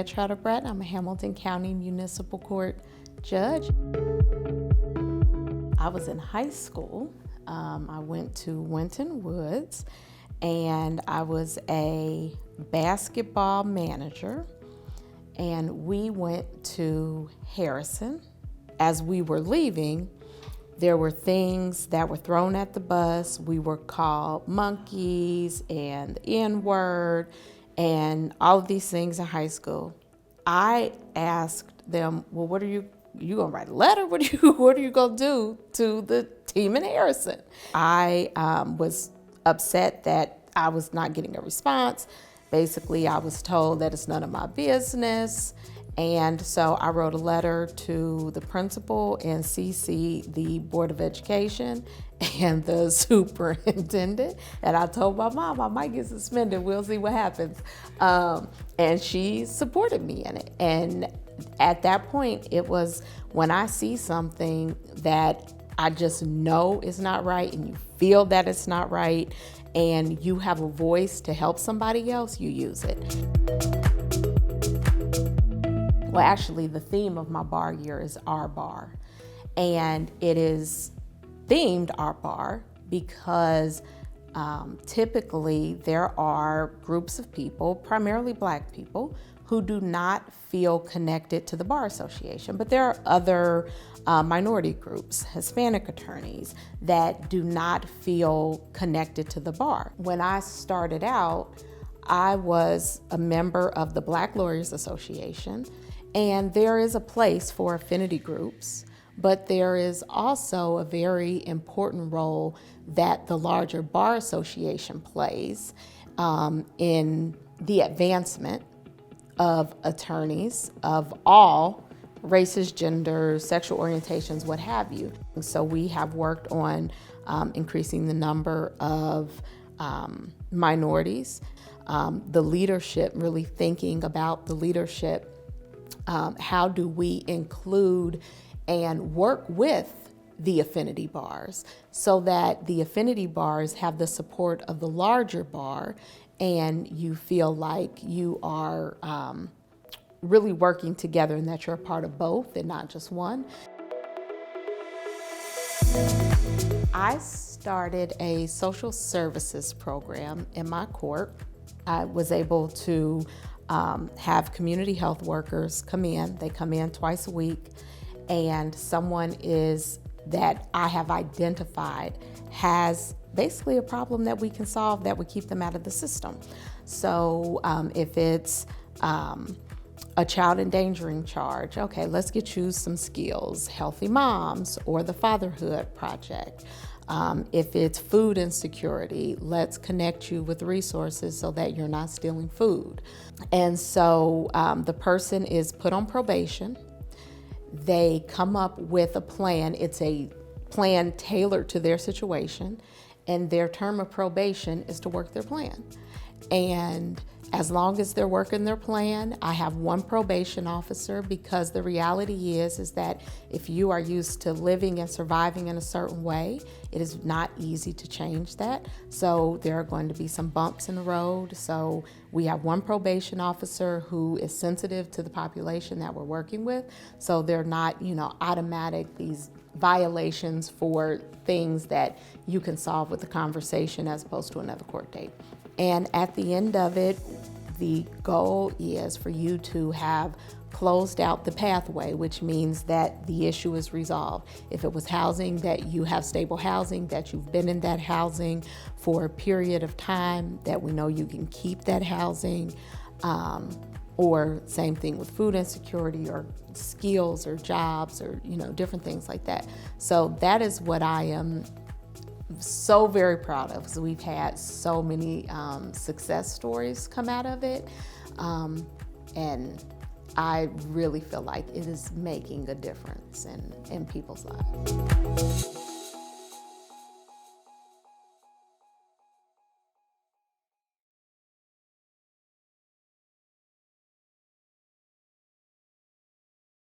Janaya Trotter Bratton. I'm a Hamilton County Municipal Court judge. I was in high school. I went to Winton Woods, and I was a basketball manager, and we went to Harrison. As we were leaving, there were things that were thrown at the bus. We were called monkeys and the N-word and all of these things in high school. I asked them, well, what are you gonna write a letter? What are you gonna do to the team in Harrison? I was upset that I was not getting a response. Basically, I was told that it's none of my business. And so I wrote a letter to the principal and CC'd the Board of Education and the superintendent. And I told my mom I might get suspended. We'll see what happens. And she supported me in it. And at that point, it was when I see something that I just know is not right and you feel that it's not right and you have a voice to help somebody else, you use it. Well, actually, the theme of my bar year is Our Bar. And it is themed Our Bar because typically there are groups of people, primarily Black people, who do not feel connected to the Bar Association. But there are other minority groups, Hispanic attorneys, that do not feel connected to the bar. When I started out, I was a member of the Black Lawyers Association. And there is a place for affinity groups, but there is also a very important role that the larger Bar Association plays in the advancement of attorneys of all races, genders, sexual orientations, what have you. So we have worked on increasing the number of minorities, the leadership, really thinking about the leadership. How do we include and work with the affinity bars so that the affinity bars have the support of the larger bar and you feel like you are really working together and that you're a part of both and not just one. I started a social services program in my court. I was able to have community health workers come in. They come in twice a week, and someone that I have identified has basically a problem that we can solve that would keep them out of the system. So if it's a child endangering charge, okay, let's get you some skills, Healthy Moms or the Fatherhood Project. If it's food insecurity, let's connect you with resources so that you're not stealing food. And so the person is put on probation. They come up with a plan. It's a plan tailored to their situation, and their term of probation is to work their plan. And as long as they're working their plan, I have one probation officer, because the reality is that if you are used to living and surviving in a certain way, it is not easy to change that. So there are going to be some bumps in the road. So we have one probation officer who is sensitive to the population that we're working with. So they're not, automatic, these violations for things that you can solve with a conversation as opposed to another court date. And at the end of it, the goal is for you to have closed out the pathway, which means that the issue is resolved. If it was housing, that you have stable housing, that you've been in that housing for a period of time, that we know you can keep that housing, or same thing with food insecurity or skills or jobs or, different things like that. So that is what I am so very proud of, because we've had so many success stories come out of it, and I really feel like it is making a difference in people's lives.